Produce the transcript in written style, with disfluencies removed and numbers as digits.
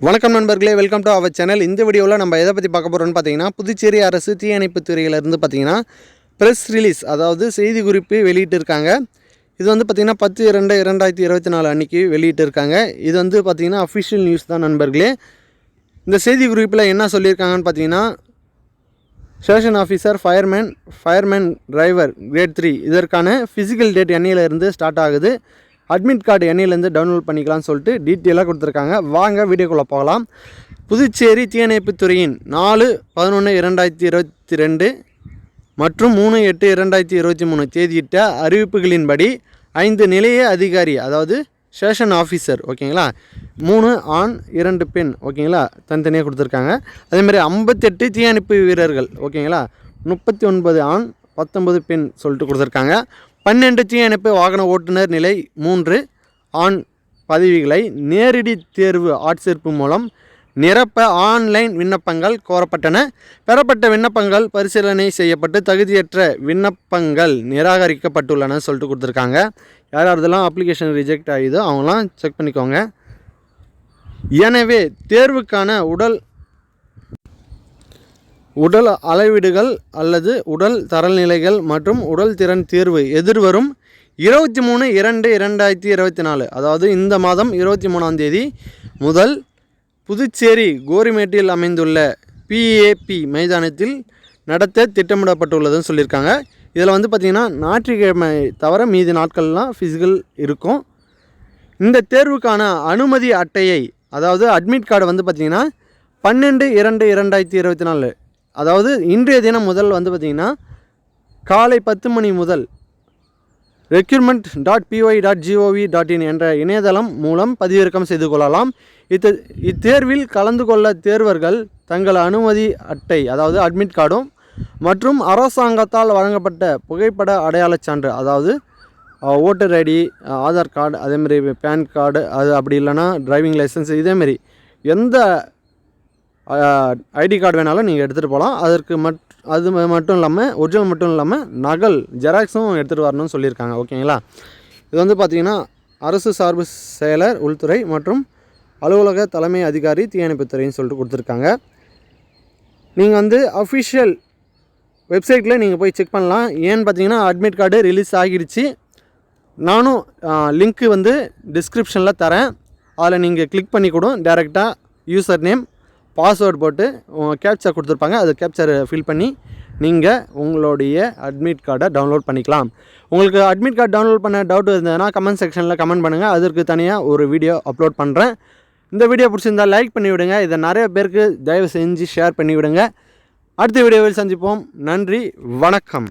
வணக்கம் நண்பர்களே, welcome to our channel. இந்த வீடியோவில் நம்ம எதை பற்றி பார்க்க போகிறோம்னு பார்த்தீங்கன்னா, புதுச்சேரி அரசு தீயணைப்பு துறையிலேருந்து பார்த்தீங்கன்னா ப்ரெஸ் ரிலீஸ், அதாவது செய்தி குறிப்பு வெளியிட்டிருக்காங்க. இது வந்து பார்த்திங்கன்னா 10/2/2024 அன்றைக்கி வெளியிட்டிருக்காங்க. இது வந்து பார்த்திங்கன்னா அஃபிஷியல் நியூஸ் தான் நண்பர்களே. இந்த செய்தி குறிப்பில் என்ன சொல்லியிருக்காங்கன்னு பார்த்தீங்கன்னா, station officer, fireman driver grade 3 இதற்கான ஃபிசிக்கல் டேட் என்னையிலேருந்து ஸ்டார்ட் ஆகுது, அட்மிட் கார்டு என்னையிலேருந்து டவுன்லோட் பண்ணிக்கலாம்னு சொல்லிட்டு டீட்டெயிலாக கொடுத்துருக்காங்க. வாங்க வீடியோக்குள்ளே போகலாம். புதுச்சேரி தீயணைப்புத்துறையின் 4/11/2022 மற்றும் 3/8/2023 தேதியிட்ட அறிவிப்புகளின்படி 5 நிலைய அதிகாரி, அதாவது ஸ்டேஷன் ஆஃபீஸர், ஓகேங்களா, 3 ஆண் 2 பெண், ஓகேங்களா, தனித்தனியாக கொடுத்துருக்காங்க. அதேமாதிரி 58 தீயணைப்பு வீரர்கள், ஓகேங்களா, 39 ஆண் 19 பெண் சொல்லிட்டு கொடுத்துருக்காங்க. 12 தீயணைப்பு வாகன ஓட்டுநர் நிலை 3 ஆண் பதவிகளை நேரடி தேர்வு ஆட்சேர்ப்பு மூலம் நிரப்ப ஆன்லைன் விண்ணப்பங்கள் கோரப்பட்டன. பெறப்பட்ட விண்ணப்பங்கள் பரிசீலனை செய்யப்பட்டு தகுதியற்ற விண்ணப்பங்கள் நிராகரிக்கப்பட்டுள்ளன சொல்லிட்டு கொடுத்துருக்காங்க. யாரெல்லாம் அப்ளிகேஷன் ரிஜெக்ட் ஆகிதோ அவங்களாம் செக் பண்ணிக்கோங்க. எனவே தேர்வுக்கான உடல் அளவீடுகள் அல்லது உடல் தரநிலைகள் மற்றும் உடல் திறன் தேர்வு எதிர்வரும் 23/2/2024, அதாவது இந்த மாதம் 23ஆம் தேதி முதல் புதுச்சேரி கோரிமேட்டில் அமைந்துள்ள PAP மைதானத்தில் நடத்த திட்டமிடப்பட்டுள்ளதுன்னு சொல்லியிருக்காங்க. இதில் வந்து பார்த்திங்கன்னா ஞாயிற்றுக்கிழமை தவிர மீதி நாட்கள்லாம் ஃபிசிக்கல் இருக்கும். இந்த தேர்வுக்கான அனுமதி அட்டையை, அதாவது அட்மிட் கார்டு வந்து பார்த்திங்கன்னா 12/2/2024, அதாவது இன்றைய தினம் முதல் வந்து பார்த்திங்கன்னா காலை 10 மணி முதல் recruitment.py.gov.in என்ற இணையதளம் மூலம் பதிவிறக்கம் செய்து கொள்ளலாம். இத்தேர்வில் கலந்து கொள்ள தேர்வர்கள் தங்கள் அனுமதி அட்டை, அதாவது அட்மிட் கார்டும் மற்றும் அரசாங்கத்தால் வழங்கப்பட்ட புகைப்பட அடையாளச் சான்று, அதாவது ஓட்டர் ஐடி, ஆதார் கார்டு, அதேமாரி பேன் கார்டு, அது அப்படி இல்லைன்னா டிரைவிங் லைசன்ஸ், இதேமாரி எந்த ஐடி கார்டு வேணாலும் நீங்கள் எடுத்துகிட்டு போகலாம். அது மட்டும் இல்லாமல் ஒரிஜினல் மட்டும் இல்லாமல் நகல் ஜெராக்ஸும் எடுத்துகிட்டு வரணும்னு சொல்லியிருக்காங்க, ஓகேங்களா. இது வந்து பார்த்திங்கன்னா அரசு சார்பு செயலர் உள்துறை மற்றும் அலுவலக தலைமை அதிகாரி தீயணைப்புத்துறைன்னு சொல்லிட்டு கொடுத்துருக்காங்க. நீங்கள் வந்து அஃபிஷியல் வெப்சைட்டில் நீங்கள் போய் செக் பண்ணலாம். ஏன்னு பார்த்தீங்கன்னா அட்மிட் கார்டு ரிலீஸ் ஆகிடுச்சு. நானும் லிங்க்கு வந்து டிஸ்கிரிப்ஷனில் தரேன். அதில் நீங்கள் கிளிக் பண்ணி கூட டேரெக்டாக யூசர் நேம் பாஸ்வேர்டு போட்டு கேப்சர் கொடுத்துருப்பாங்க. அது கேப்சர் ஃபில் பண்ணி நீங்கள் உங்களுடைய அட்மிட் கார்டை டவுன்லோட் பண்ணிக்கலாம். உங்களுக்கு அட்மிட் கார்டு டவுன்லோட் பண்ண டவுட் இருந்ததுன்னா கமெண்ட் செக்ஷனில் கமெண்ட் பண்ணுங்கள். அதற்கு தனியாக ஒரு வீடியோ அப்லோட் பண்ணுறேன். இந்த வீடியோ பிடிச்சிருந்தால் லைக் பண்ணிவிடுங்க. இதை நிறைய பேருக்கு தயவு செஞ்சு ஷேர் பண்ணிவிடுங்க. அடுத்த வீடியோவில் சந்திப்போம். நன்றி, வணக்கம்.